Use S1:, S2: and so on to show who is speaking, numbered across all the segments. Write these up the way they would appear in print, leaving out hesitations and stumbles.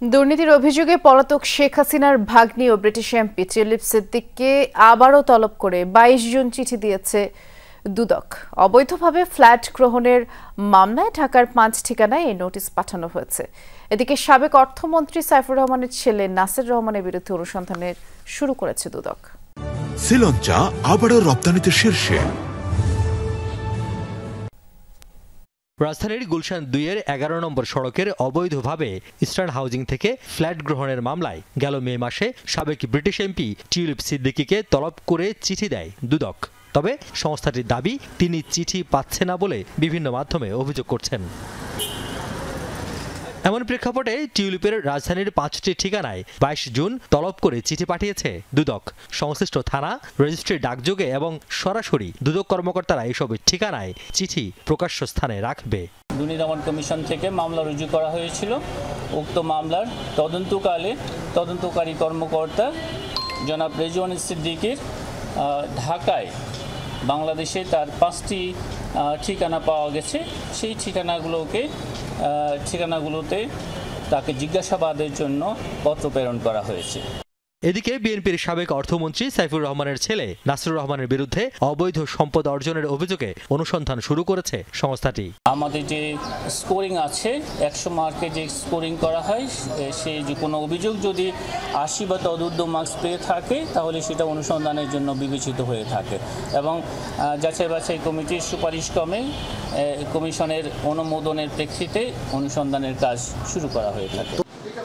S1: দুর্নীতির অভিযোগে পলাতক শেখ হাসিনার ভাগ্নি ও ব্রিটিশ এমপি টিউলিপ সিদ্দিককে আবারও তলব করে ২২ জন চিঠি দিয়েছে দুদক। অবৈধভাবে ফ্ল্যাট গ্রহণের মামলায় ঢাকার ৫ ঠিকানায় এই নোটিশ পাঠানো হয়েছে। এদিকে সাবেক অর্থমন্ত্রী সাইফুর রহমানের ছেলে নাসির রহমানের বিরুদ্ধে অনুসন্ধান শুরু করেছে দুদক।
S2: শ্রীলঙ্কা আবারও রপ্তানিতে শীর্ষে।
S3: রাজধানীর গুলশান ২-এর ১১ নম্বর সড়কের অবৈধভাবে ইস্টার্ন হাউজিং থেকে ফ্ল্যাট গ্রহণের মামলায় গেল মে মাসে সাবেক ব্রিটিশ এমপি টিউলিপ সিদ্দিকীকে তলব করে চিঠি দেয় দুদক। তবে সংস্থাটির দাবি, তিনি চিঠি পাচ্ছে না বলে বিভিন্ন মাধ্যমে অভিযোগ করছেন। এমন প্রেক্ষাপটে টিউলিপের রাজধানীর ৫টি ঠিকানায় ২২ জুন তলব করে চিঠি পাঠিয়েছে দুদক। সংশ্লিষ্ট থানা, রেজিস্ট্রি ডাকযোগে এবং সরাসরি দুদক কর্মকর্তারা এসব ঠিকানায় চিঠি প্রকাশ্য স্থানে রাখবে।
S4: দুর্নীতি দমন কমিশন থেকে মামলা রুজু করা হয়েছিল। উক্ত মামলার তদন্তকালে তদন্তকারী কর্মকর্তা জনাব রেজওয়ান সিদ্দিকীর ঢাকায় বাংলাদেশে তার ৫টি ঠিকানা পাওয়া গেছে। সেই ঠিকানাগুলোতে তাকে জিজ্ঞাসাবাদের জন্য পত্র প্রেরণ করা হয়েছে।
S3: এদিকে বিএনপির সাবেক অর্থমন্ত্রী সাইফুর রহমানের ছেলে নাসির রহমানের বিরুদ্ধে অবৈধ সম্পদ অর্জনের অভিযোগে অনুসন্ধান শুরু করেছে সংস্থাটি।
S4: আমাদের যে স্কোরিং আছে ১০০ মার্কে যে স্কোরিং করা হয়, সেই যে কোনো অভিযোগ যদি ৮০ বা তদূর্ধ্ব মার্কস পেয়ে থাকে তাহলে সেটা অনুসন্ধানের জন্য বিবেচিত হয়ে থাকে এবং যাচাই বাছাই কমিটির সুপারিশক্রমে কমিশনের অনুমোদনের প্রেক্ষিতে অনুসন্ধানের কাজ শুরু করা হয়ে থাকে।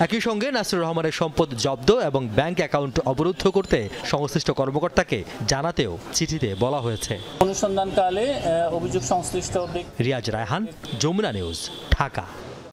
S3: একই সঙ্গে নাসির রহমানের সম্পদ জব্দ এবং ব্যাংক অ্যাকাউন্ট অবরুদ্ধ করতে সংশ্লিষ্ট কর্মকর্তাকে জানাতেও চিঠিতে বলা হয়েছে।
S4: অনুসন্ধানকালে অভিযোগ সংশ্লিষ্ট
S3: রিয়াজ রায়হান, যমুনা নিউজ, ঢাকা।